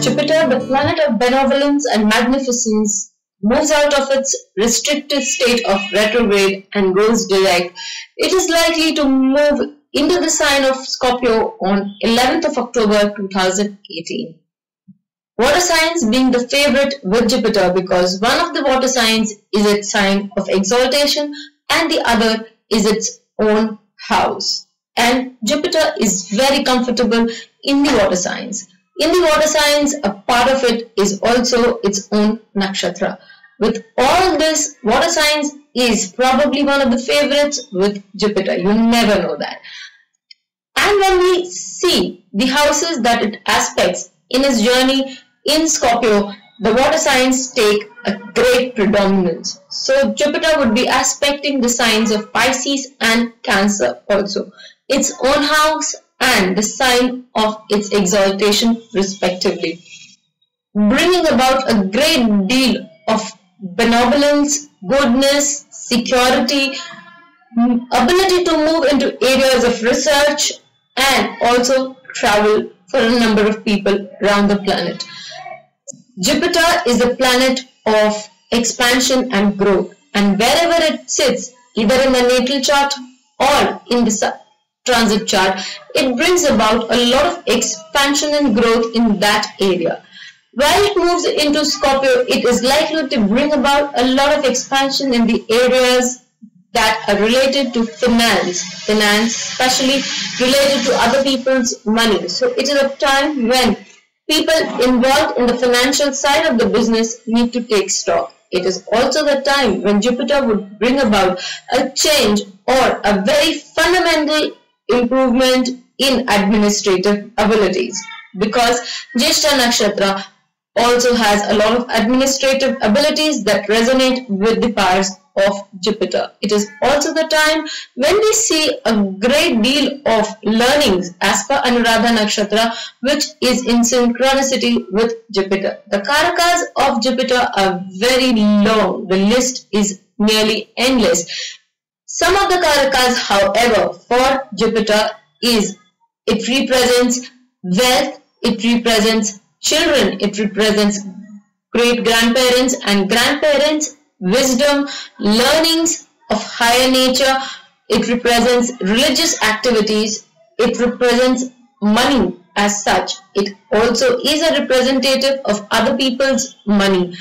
As Jupiter, the planet of benevolence and magnificence, moves out of its restricted state of retrograde and goes direct, it is likely to move into the sign of Scorpio on 11th of October 2018. Water signs being the favorite with Jupiter because one of the water signs is its sign of exaltation and the other is its own house. And Jupiter is very comfortable in the water signs. In the water signs, a part of it is also its own nakshatra. With all this, water signs is probably one of the favorites with Jupiter. You never know that. And when we see the houses that it aspects in its journey in Scorpio, the water signs take a great predominance. So Jupiter would be aspecting the signs of Pisces and Cancer also, its own house and the sign of its exaltation respectively, bringing about a great deal of benevolence, goodness, security, ability to move into areas of research and also travel for a number of people around the planet. Jupiter is the planet of expansion and growth, and wherever it sits, either in the natal chart or in the transit chart, it brings about a lot of expansion and growth in that area. While it moves into Scorpio, it is likely to bring about a lot of expansion in the areas that are related to finance, especially related to other people's money. So it is a time when people involved in the financial side of the business need to take stock. It is also the time when Jupiter would bring about a change or a very fundamental improvement in administrative abilities, because Jyeshta Nakshatra also has a lot of administrative abilities that resonate with the powers of Jupiter. It is also the time when we see a great deal of learnings as per Anuradha Nakshatra, which is in synchronicity with Jupiter. The Karakas of Jupiter are very long. The list is nearly endless. Some of the Karakas, however, for Jupiter is, it represents wealth, it represents children, it represents great-grandparents and grandparents, wisdom, learnings of higher nature, it represents religious activities, it represents money as such. It also is a representative of other people's money.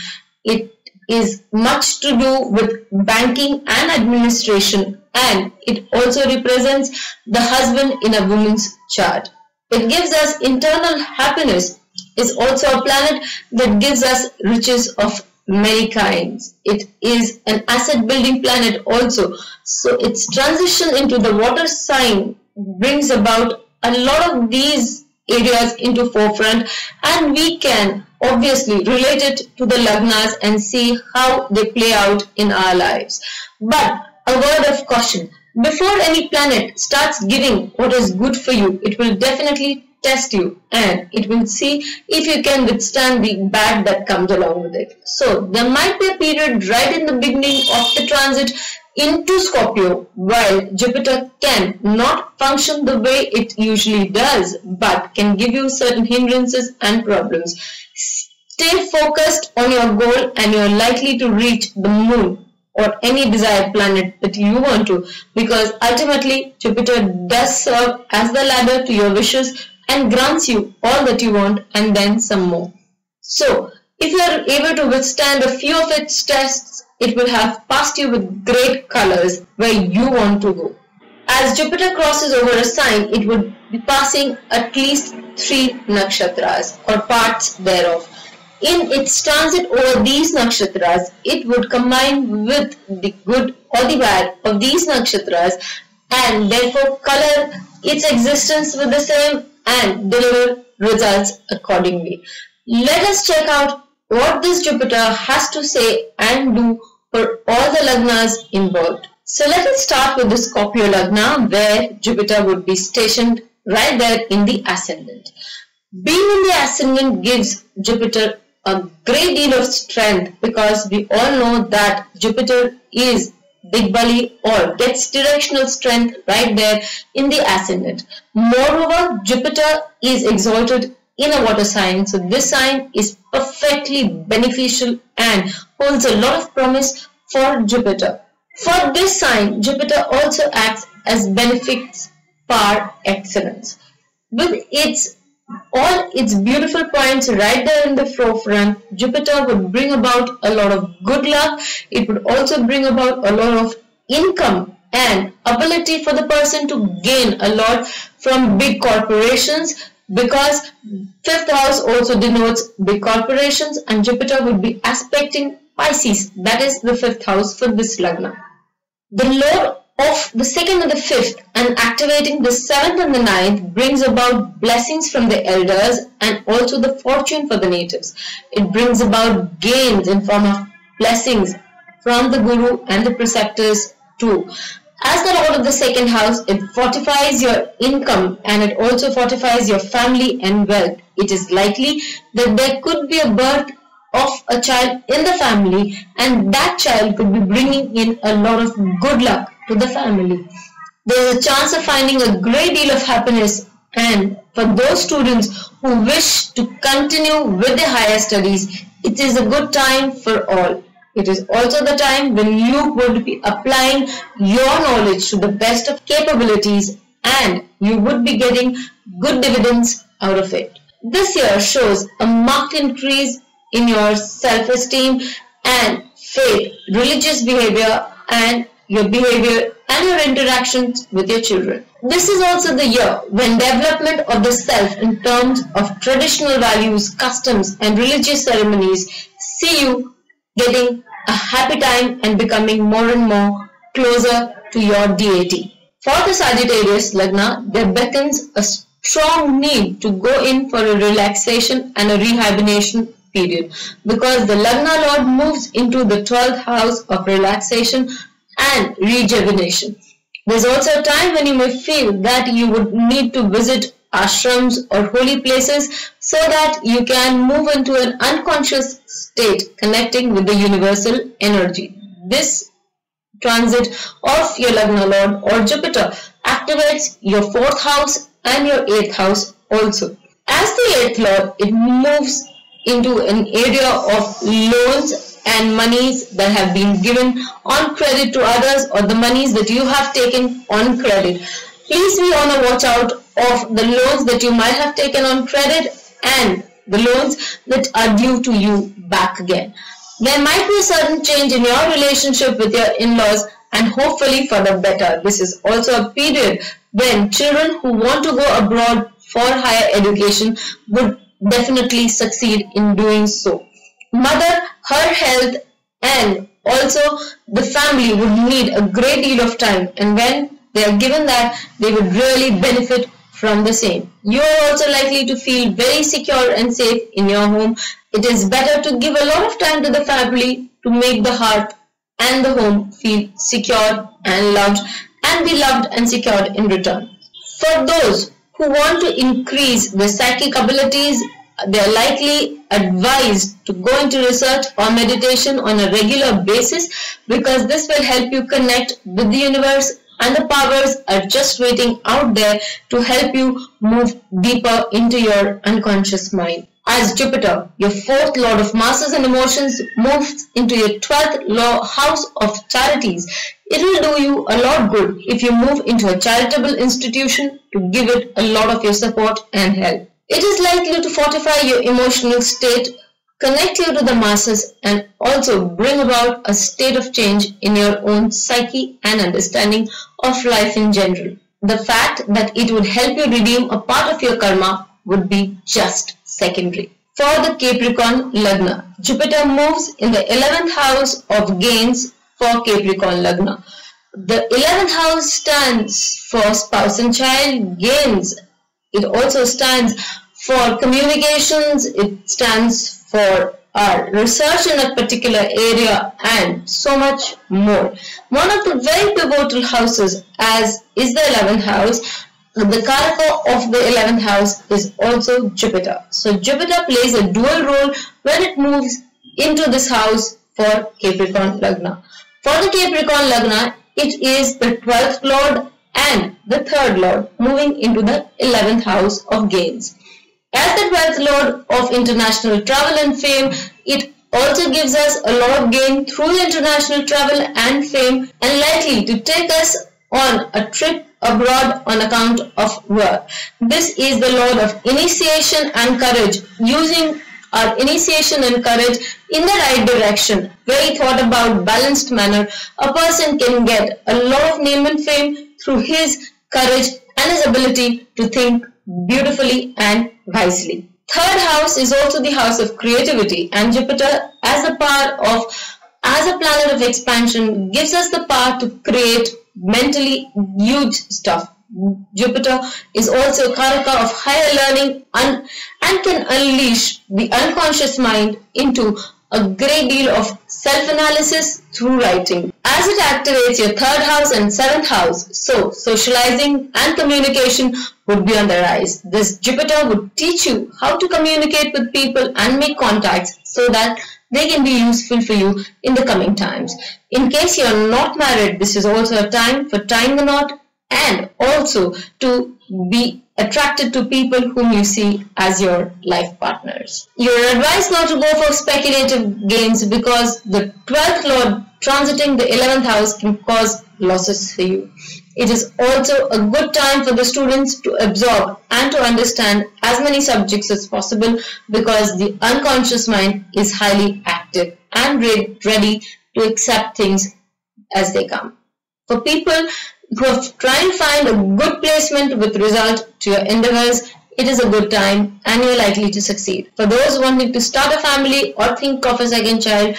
It is much to do with banking and administration, and it also represents the husband in a woman's chart. It gives us internal happiness. Is also a planet that gives us riches of many kinds. It is an asset building planet also. So its transition into the water sign brings about a lot of these areas into forefront, and we can obviously relate it to the lagnas and see how they play out in our lives. But a word of caution: before any planet starts giving what is good for you, it will definitely test you and it will see if you can withstand the bad that comes along with it. So there might be a period right in the beginning of the transit into Scorpio while Jupiter can not function the way it usually does, but can give you certain hindrances and problems. Stay focused on your goal and you're likely to reach the moon or any desired planet that you want to, because ultimately Jupiter does serve as the ladder to your wishes and grants you all that you want and then some more. So, if you are able to withstand a few of its tests, it will have passed you with great colors where you want to go. As Jupiter crosses over a sign, it would be passing at least 3 nakshatras or parts thereof. In its transit over these nakshatras, it would combine with the good or the bad of these nakshatras and therefore color its existence with the same and deliver results accordingly. Let us check out what this Jupiter has to say and do for all the lagnas involved. So let us start with the Scorpio lagna, where Jupiter would be stationed right there in the ascendant. Being in the ascendant gives Jupiter a great deal of strength, because we all know that Jupiter is Digbali or gets directional strength right there in the ascendant. Moreover, Jupiter is exalted in a water sign. So this sign is perfectly beneficial and holds a lot of promise for Jupiter. For this sign, Jupiter also acts as benefics par excellence. With all its beautiful points right there in the forefront, Jupiter would bring about a lot of good luck. It would also bring about a lot of income and ability for the person to gain a lot from big corporations, because 5th house also denotes big corporations, and Jupiter would be aspecting Pisces, that is the 5th house for this Lagna. The Lord of the 2nd and the 5th and activating the 7th and the 9th brings about blessings from the elders and also the fortune for the natives. It brings about gains in form of blessings from the Guru and the preceptors too. As the Lord of the 2nd house, it fortifies your income and it also fortifies your family and wealth. It is likely that there could be a birth of a child in the family, and that child could be bringing in a lot of good luck to the family. There is a chance of finding a great deal of happiness, and for those students who wish to continue with their higher studies, it is a good time for all. It is also the time when you would be applying your knowledge to the best of capabilities and you would be getting good dividends out of it. This year shows a marked increase in your self-esteem and faith, religious behavior, and your behavior and your interactions with your children. This is also the year when development of the self in terms of traditional values, customs, and religious ceremonies see you getting a happy time and becoming more and more closer to your deity. For the Sagittarius Lagna, there beckons a strong need to go in for a relaxation and a rehibernation period, because the Lagna Lord moves into the 12th house of relaxation and rejuvenation. There's also a time when you may feel that you would need to visit ashrams or holy places so that you can move into an unconscious state connecting with the universal energy. This transit of your Lagna Lord or Jupiter activates your 4th house and your 8th house also. As the 8th Lord, it moves into an area of loans and monies that have been given on credit to others, or the monies that you have taken on credit. Please be on a watch out of the loans that you might have taken on credit and the loans that are due to you back again. There might be a sudden change in your relationship with your in-laws, and hopefully for the better. This is also a period when children who want to go abroad for higher education would definitely succeed in doing so. Mother, her health, and also the family would need a great deal of time, and when they are given that, they would really benefit from the same. You are also likely to feel very secure and safe in your home. It is better to give a lot of time to the family to make the heart and the home feel secure and loved, and be loved and secured in return. For those who want to increase their psychic abilities, they are likely advised to go into research or meditation on a regular basis, because this will help you connect with the universe, and the powers are just waiting out there to help you move deeper into your unconscious mind. As Jupiter, your 4th Lord of Masses and Emotions, moves into your 12th house of charities, it will do you a lot good if you move into a charitable institution to give it a lot of your support and help. It is likely to fortify your emotional state, connect you to the masses, and also bring about a state of change in your own psyche and understanding of life in general. The fact that it would help you redeem a part of your karma would be just secondary. For the Capricorn Lagna, Jupiter moves in the 11th house of gains for Capricorn Lagna. The 11th house stands for spouse and child gains. It also stands for communications. It stands for our research in a particular area and so much more. One of the very pivotal houses, as is the 11th house, the Karaka of the 11th house is also Jupiter. So Jupiter plays a dual role when it moves into this house for Capricorn Lagna. For the Capricorn Lagna, it is the 12th Lord and the 3rd Lord moving into the 11th house of gains. As the 12th lord of international travel and fame, it also gives us a lot of gain through the international travel and fame, and likely to take us on a trip abroad on account of work. This is the lord of initiation and courage. Using our initiation and courage in the right direction, very thought about, balanced manner, a person can get a lot of name and fame through his courage and his ability to think beautifully and wisely. Third house is also the house of creativity, and Jupiter as a planet of expansion gives us the power to create mentally huge stuff. Jupiter is also a Karaka of higher learning and can unleash the unconscious mind into a great deal of self-analysis through writing. As it activates your 3rd house and 7th house, so socializing and communication would be on the rise. This Jupiter would teach you how to communicate with people and make contacts so that they can be useful for you in the coming times. In case you are not married, this is also a time for tying the knot and also to be attracted to people whom you see as your life partners. You are advised not to go for speculative gains because the 12th lord transiting the 11th house can cause losses for you. It is also a good time for the students to absorb and to understand as many subjects as possible because the unconscious mind is highly active and ready to accept things as they come. For people who are trying to find a good placement with result to your endeavors, it is a good time and you are likely to succeed. For those wanting to start a family or think of a second child,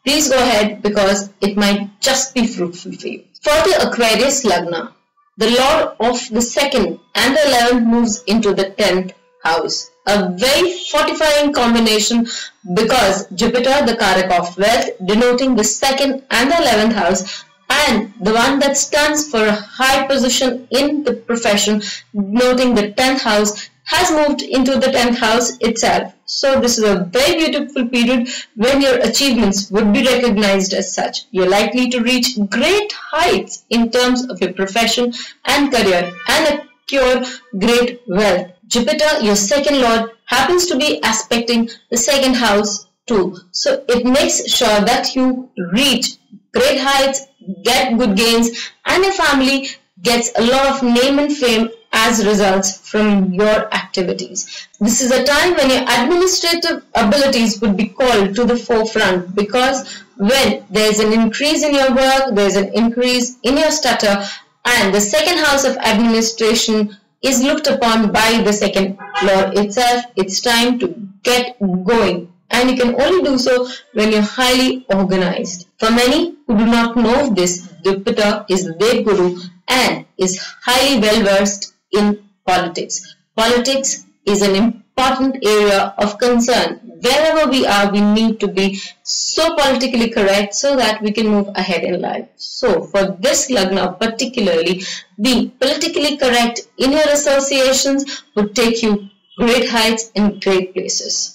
please go ahead because it might just be fruitful for you. For the Aquarius Lagna, the lord of the 2nd and the 11th moves into the 10th house. A very fortifying combination because Jupiter, the Karaka of wealth, denoting the 2nd and the 11th house, and the one that stands for a high position in the profession, noting the 10th house, has moved into the 10th house itself. So this is a very beautiful period when your achievements would be recognized as such. You're likely to reach great heights in terms of your profession and career and acquire great wealth. Jupiter, your 2nd lord, happens to be aspecting the 2nd house too. So it makes sure that you reach great heights, get good gains, and your family gets a lot of name and fame as results from your activities. This is a time when your administrative abilities would be called to the forefront because when there is an increase in your work, there is an increase in your stature, and the 2nd house of administration is looked upon by the 2nd lord itself, it's time to get going. And you can only do so when you're highly organized. For many who do not know this, Jupiter is the Dev Guru and is highly well versed in politics. Politics is an important area of concern. Wherever we are, we need to be so politically correct so that we can move ahead in life. So for this Lagna particularly, being politically correct in your associations would take you great heights and great places.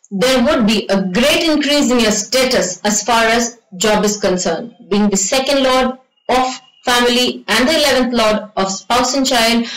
There would be a great increase in your status as far as job is concerned. Being the 2nd lord of family and the 11th lord of spouse and child,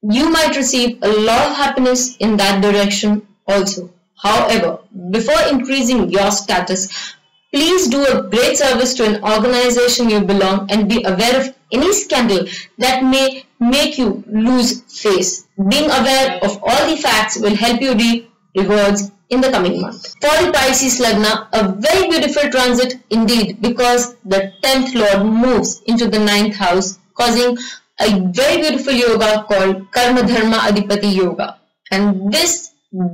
you might receive a lot of happiness in that direction also. However, before increasing your status, please do a great service to an organization you belong and be aware of any scandal that may make you lose face. Being aware of all the facts will help you reap rewards in the coming month. For the Pisces Lagna, a very beautiful transit indeed because the 10th lord moves into the 9th house, causing a very beautiful yoga called Karma Dharma Adipati Yoga. And this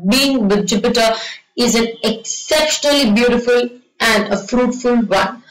being with Jupiter is an exceptionally beautiful and a fruitful one.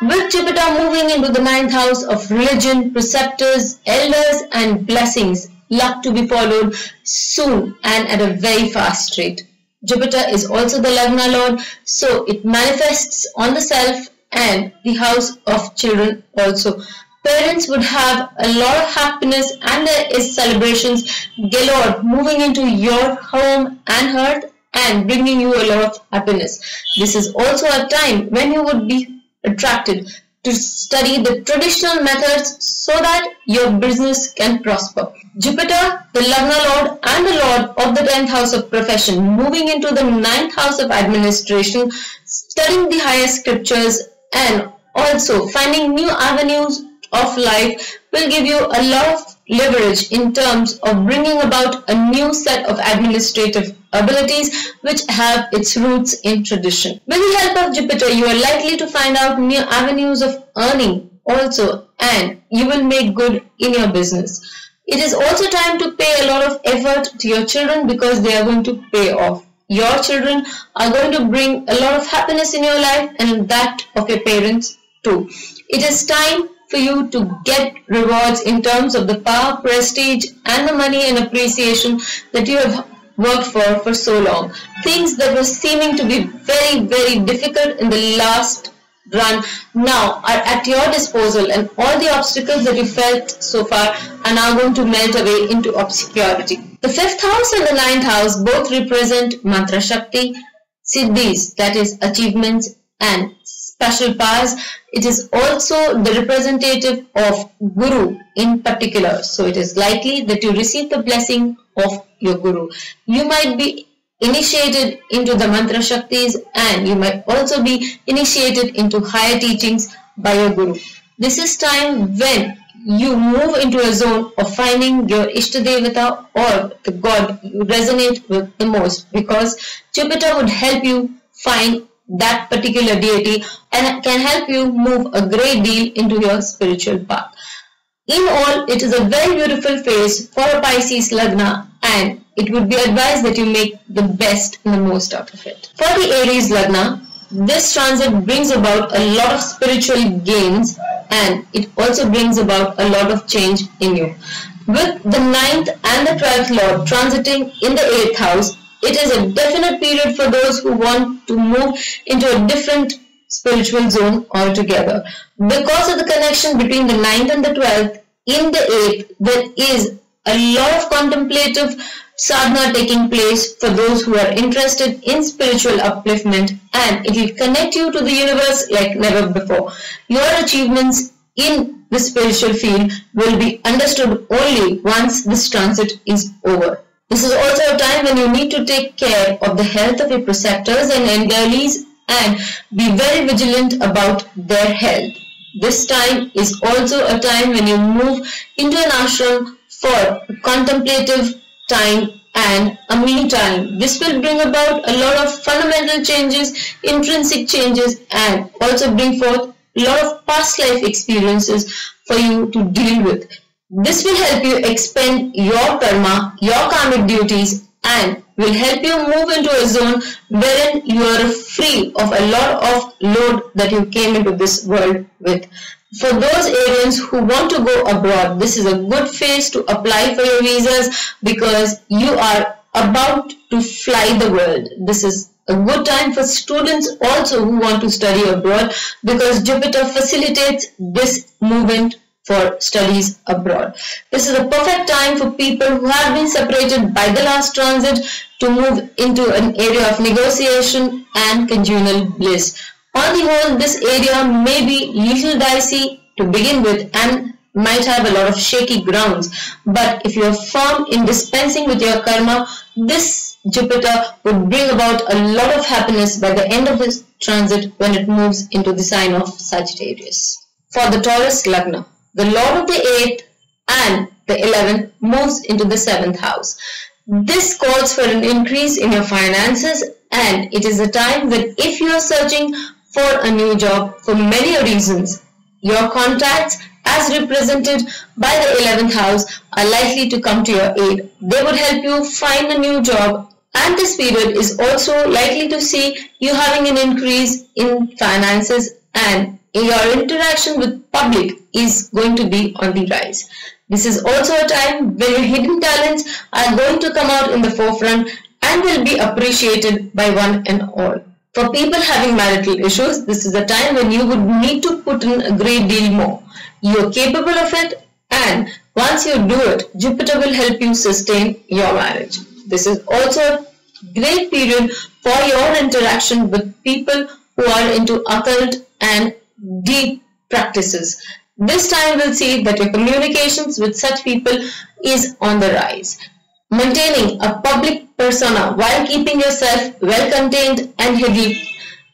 With Jupiter moving into the 9th house of religion, preceptors, elders and blessings, luck to be followed soon and at a very fast rate. Jupiter is also the Lagna lord, so it manifests on the self and the house of children also. Parents would have a lot of happiness and there is celebrations galore moving into your home and hearth and bringing you a lot of happiness. This is also a time when you would be attracted to study the traditional methods so that your business can prosper. Jupiter, the Lagna Lord and the Lord of the 10th house of profession, moving into the 9th house of administration, studying the higher scriptures and also finding new avenues of life will give you a lot of leverage in terms of bringing about a new set of administrative abilities which have its roots in tradition. With the help of Jupiter, you are likely to find out new avenues of earning also, and you will make good in your business. It is also time to pay a lot of effort to your children because they are going to pay off. Your children are going to bring a lot of happiness in your life and that of your parents too. It is time for you to get rewards in terms of the power, prestige and the money and appreciation that you have worked for so long. Things that were seeming to be very, very difficult in the last run now are at your disposal, and all the obstacles that you felt so far are now going to melt away into obscurity. The 5th house and the 9th house both represent Mantra Shakti, Siddhis, that is achievements and special powers. It is also the representative of Guru in particular. So it is likely that you receive the blessing of your Guru. You might be initiated into the Mantra Shaktis and you might also be initiated into higher teachings by your Guru. This is time when you move into a zone of finding your Ishtadevata or the God you resonate with the most, because Jupiter would help you find that particular deity and can help you move a great deal into your spiritual path. In all, it is a very beautiful phase for a Pisces Lagna, and it would be advised that you make the best and the most out of it. For the Aries Lagna, this transit brings about a lot of spiritual gains and it also brings about a lot of change in you. With the 9th and the 12th Lord transiting in the 8th house, it is a definite period for those who want to move into a different spiritual zone altogether. Because of the connection between the 9th and the 12th, in the 8th, there is a lot of contemplative sadhana taking place for those who are interested in spiritual upliftment, and it will connect you to the universe like never before. Your achievements in the spiritual field will be understood only once this transit is over. This is also a time when you need to take care of the health of your preceptors and endurlees and be very vigilant about their health. This time is also a time when you move into an ashram for contemplative time and a me time. This will bring about a lot of fundamental changes, intrinsic changes, and also bring forth a lot of past life experiences for you to deal with. This will help you expend your karma, your karmic duties, and will help you move into a zone wherein you are free of a lot of load that you came into this world with. For those Arians who want to go abroad, this is a good phase to apply for your visas because you are about to fly the world. This is a good time for students also who want to study abroad because Jupiter facilitates this movement for studies abroad. This is a perfect time for people who have been separated by the last transit to move into an area of negotiation and conjugal bliss. On the whole, this area may be little dicey to begin with and might have a lot of shaky grounds, but if you are firm in dispensing with your karma, this Jupiter would bring about a lot of happiness by the end of this transit when it moves into the sign of Sagittarius. For the Taurus Lagna, the Lord of the 8th and the 11th moves into the 7th house. This calls for an increase in your finances, and it is a time when if you are searching for a new job for many reasons, your contacts as represented by the 11th house are likely to come to your aid. They would help you find a new job, and this period is also likely to see you having an increase in finances, and your interaction with public is going to be on the rise. This is also a time when your hidden talents are going to come out in the forefront and will be appreciated by one and all. For people having marital issues, this is a time when you would need to put in a great deal more. You are capable of it, and once you do it, Jupiter will help you sustain your marriage. This is also a great period for your interaction with people who are into occult and deep practices. This time will see that your communications with such people is on the rise. Maintaining a public persona while keeping yourself well contained and hidden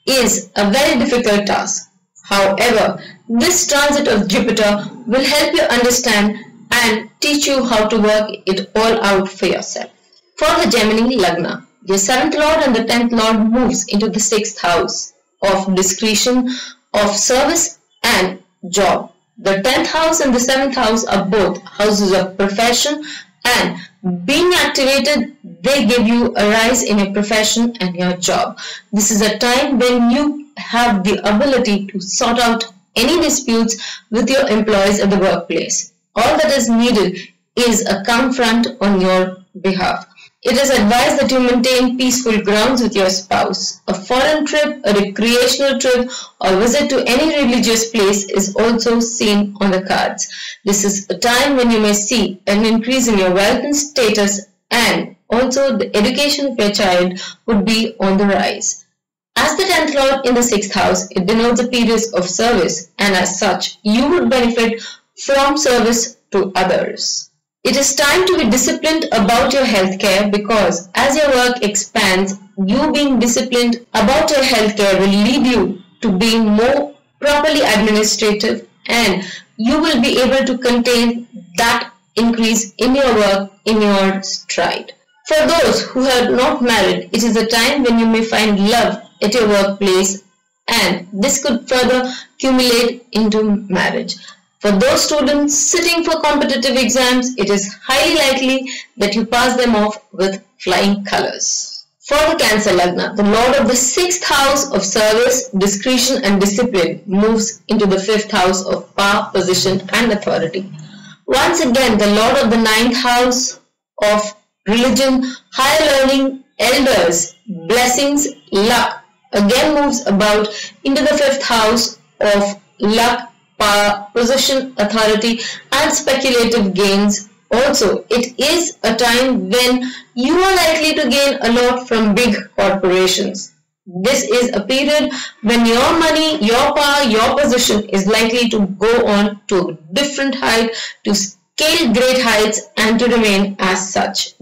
is a very difficult task. However, this transit of Jupiter will help you understand and teach you how to work it all out for yourself. For the Gemini Lagna, your 7th Lord and the 10th Lord moves into the 6th house of discretion, of service and job. The 10th house and the 7th house are both houses of profession, and being activated, they give you a rise in your profession and your job. This is a time when you have the ability to sort out any disputes with your employees at the workplace. All that is needed is a calm front on your behalf. It is advised that you maintain peaceful grounds with your spouse. A foreign trip, a recreational trip, or visit to any religious place is also seen on the cards. This is a time when you may see an increase in your wealth and status, and also the education of your child would be on the rise. As the 10th Lord in the 6th house, it denotes a period of service, and as such, you would benefit from service to others. It is time to be disciplined about your healthcare, because as your work expands, you being disciplined about your healthcare will lead you to being more properly administrative, and you will be able to contain that increase in your work in your stride. For those who are not married, it is a time when you may find love at your workplace, and this could further accumulate into marriage. For those students sitting for competitive exams, it is highly likely that you pass them off with flying colors. For the Cancer Lagna, the Lord of the 6th house of service, discretion and discipline moves into the 5th house of power, position and authority. Once again, the Lord of the 9th house of religion, higher learning, elders, blessings, luck again moves about into the 5th house of luck, power, position, authority and speculative gains. Also, it is a time when you are likely to gain a lot from big corporations. This is a period when your money, your power, your position is likely to go on to a different height, to scale great heights and to remain as such.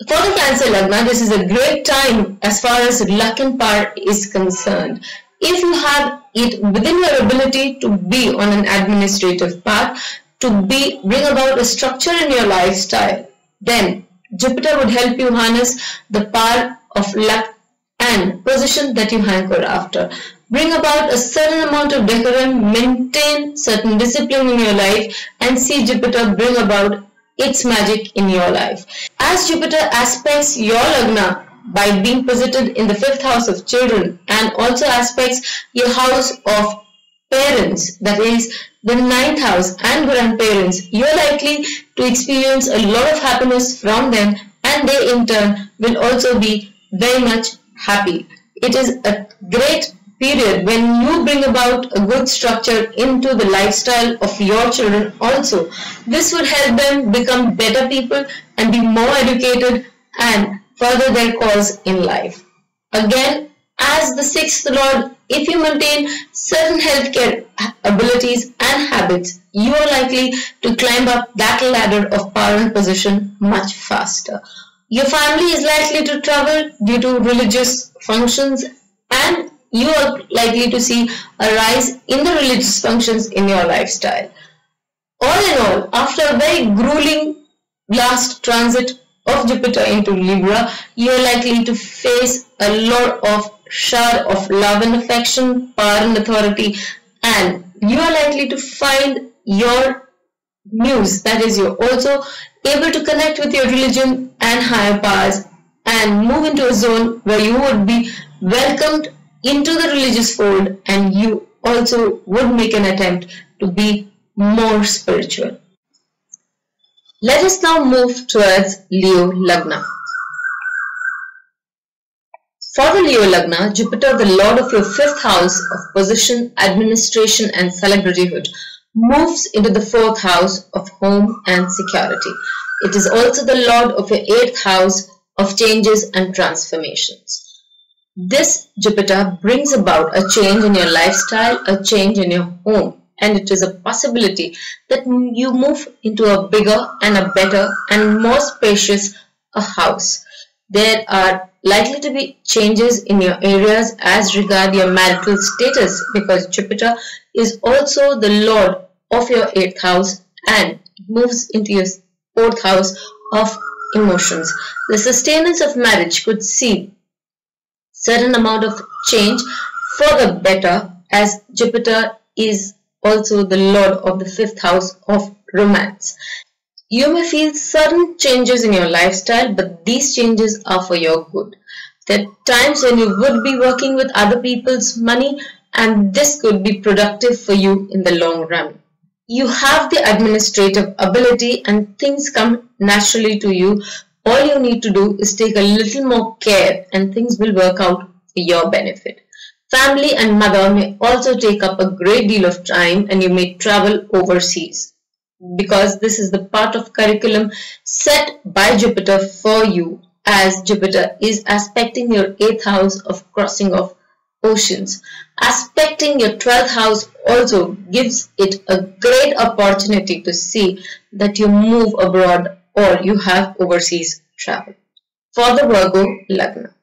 For the Cancer Lagna, this is a great time as far as luck and power is concerned. If you have it within your ability to be on an administrative path, to bring about a structure in your lifestyle, then Jupiter would help you harness the power of luck and position that you hanker after. Bring about a certain amount of decorum, maintain certain discipline in your life, and see Jupiter bring about its magic in your life. As Jupiter aspects your Lagna by being posited in the 5th house of children, and also aspects your house of parents, that is the 9th house and grandparents, you are likely to experience a lot of happiness from them, and they in turn will also be very much happy. It is a great period when you bring about a good structure into the lifestyle of your children also. This would help them become better people and be more educated and further their cause in life. Again, as the 6th Lord, if you maintain certain healthcare abilities and habits, you are likely to climb up that ladder of power and position much faster. Your family is likely to travel due to religious functions, and you are likely to see a rise in the religious functions in your lifestyle. All in all, after a very grueling last transit of Jupiter into Libra, you are likely to face a lot of shower of love and affection, power and authority, and you are likely to find your muse, that is, you're also able to connect with your religion and higher powers and move into a zone where you would be welcomed into the religious fold, and you also would make an attempt to be more spiritual. Let us now move towards Leo Lagna. For the Leo Lagna, Jupiter, the Lord of your 5th house of position, administration and celebrityhood, moves into the 4th house of home and security. It is also the Lord of your 8th house of changes and transformations. This Jupiter brings about a change in your lifestyle, a change in your home, and it is a possibility that you move into a bigger and a better and more spacious a house. There are likely to be changes in your areas as regard your marital status, because Jupiter is also the lord of your 8th house and moves into your 4th house of emotions. The sustenance of marriage could see certain amount of change for the better, as Jupiter is also the lord of the 5th house of romance. You may feel certain changes in your lifestyle, but these changes are for your good. There are times when you would be working with other people's money, and this could be productive for you in the long run. You have the administrative ability and things come naturally to you. All you need to do is take a little more care and things will work out for your benefit. Family and mother may also take up a great deal of time, and you may travel overseas, because this is the part of curriculum set by Jupiter for you, as Jupiter is aspecting your 8th house of crossing of oceans. Aspecting your 12th house also gives it a great opportunity to see that you move abroad or you have overseas travel. For the Virgo Lagna,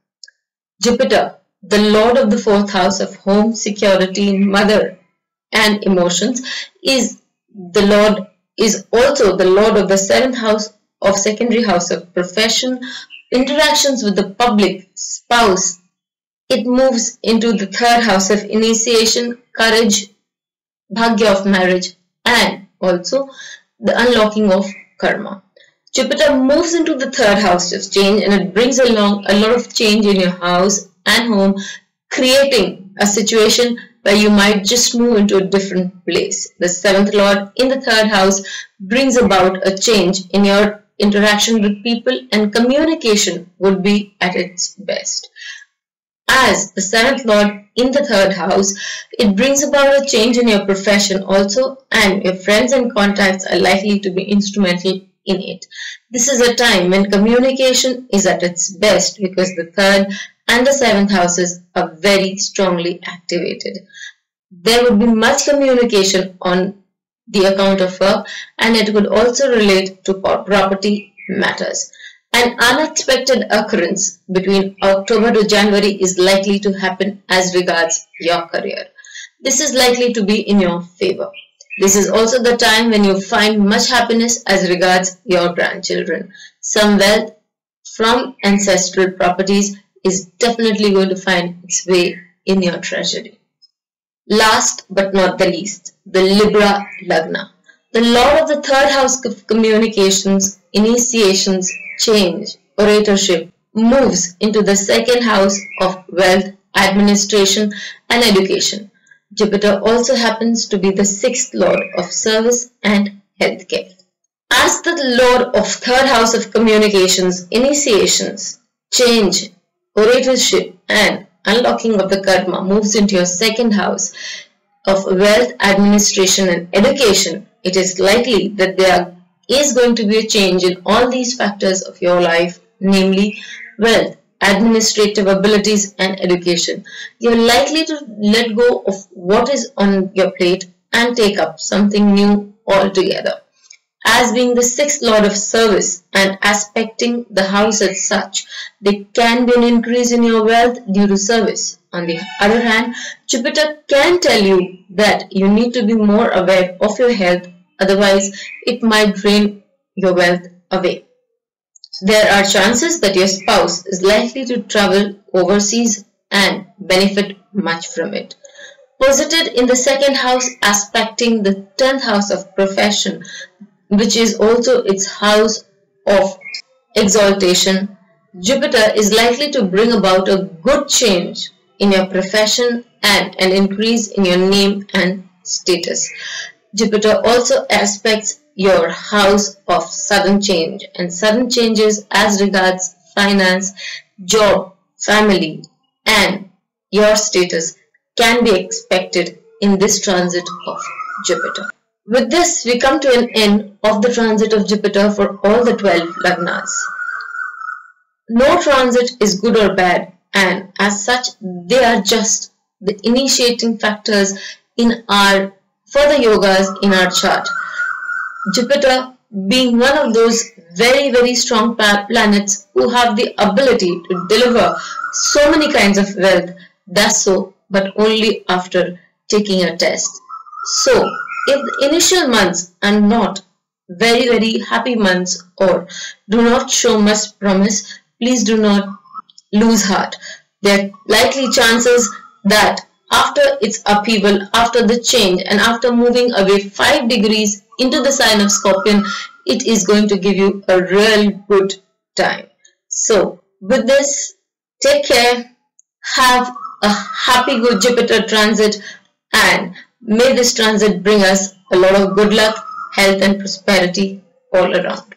Jupiter, the lord of the 4th house of home, security, mother and emotions, is also the lord of the 7th house of secondary house of profession, interactions with the public, spouse. It moves into the 3rd house of initiation, courage, bhagya of marriage, and also the unlocking of karma. Jupiter moves into the 3rd house of change, and it brings along a lot of change in your house and home, creating a situation where you might just move into a different place. The 7th lord in the 3rd house brings about a change in your interaction with people, and communication would be at its best. As the 7th lord in the 3rd house, it brings about a change in your profession also, and your friends and contacts are likely to be instrumental in it. This is a time when communication is at its best, because the 3rd and the 7th houses are very strongly activated. There would be much communication on the account of work, and it could also relate to property matters. An unexpected occurrence between October to January is likely to happen as regards your career. This is likely to be in your favor. This is also the time when you find much happiness as regards your grandchildren. Some wealth from ancestral properties is definitely going to find its way in your treasury. Last but not the least, the Libra Lagna. The lord of the 3rd house of communications, initiations, change, oratorship, moves into the 2nd house of wealth, administration and education. Jupiter also happens to be the 6th lord of service and healthcare. As the lord of 3rd house of communications, initiations, change, oratorship and unlocking of the karma moves into your 2nd house of wealth, administration and education, it is likely that there is going to be a change in all these factors of your life, namely wealth, administrative abilities and education. You are likely to let go of what is on your plate and take up something new altogether. As being the 6th lord of service and aspecting the house as such, there can be an increase in your wealth due to service. On the other hand, Jupiter can tell you that you need to be more aware of your health, otherwise it might drain your wealth away. There are chances that your spouse is likely to travel overseas and benefit much from it. Posited in the 2nd house, aspecting the 10th house of profession, which is also its house of exaltation, Jupiter is likely to bring about a good change in your profession and an increase in your name and status. Jupiter also aspects your house of sudden change, and sudden changes as regards finance, job, family and your status can be expected in this transit of Jupiter. With this, we come to an end of the transit of Jupiter for all the 12 Lagnas. No transit is good or bad. and as such they are just the initiating factors in our further yogas in our chart. Jupiter being one of those very strong planets who have the ability to deliver so many kinds of wealth, does so but only after taking a test. So if the initial months are not very happy months or do not show much promise, please do not lose heart. There are likely chances that after its upheaval, after the change, and after moving away 5 degrees into the sign of Scorpion, it is going to give you a real good time. So with this, take care, have a happy good Jupiter transit, and may this transit bring us a lot of good luck, health and prosperity all around.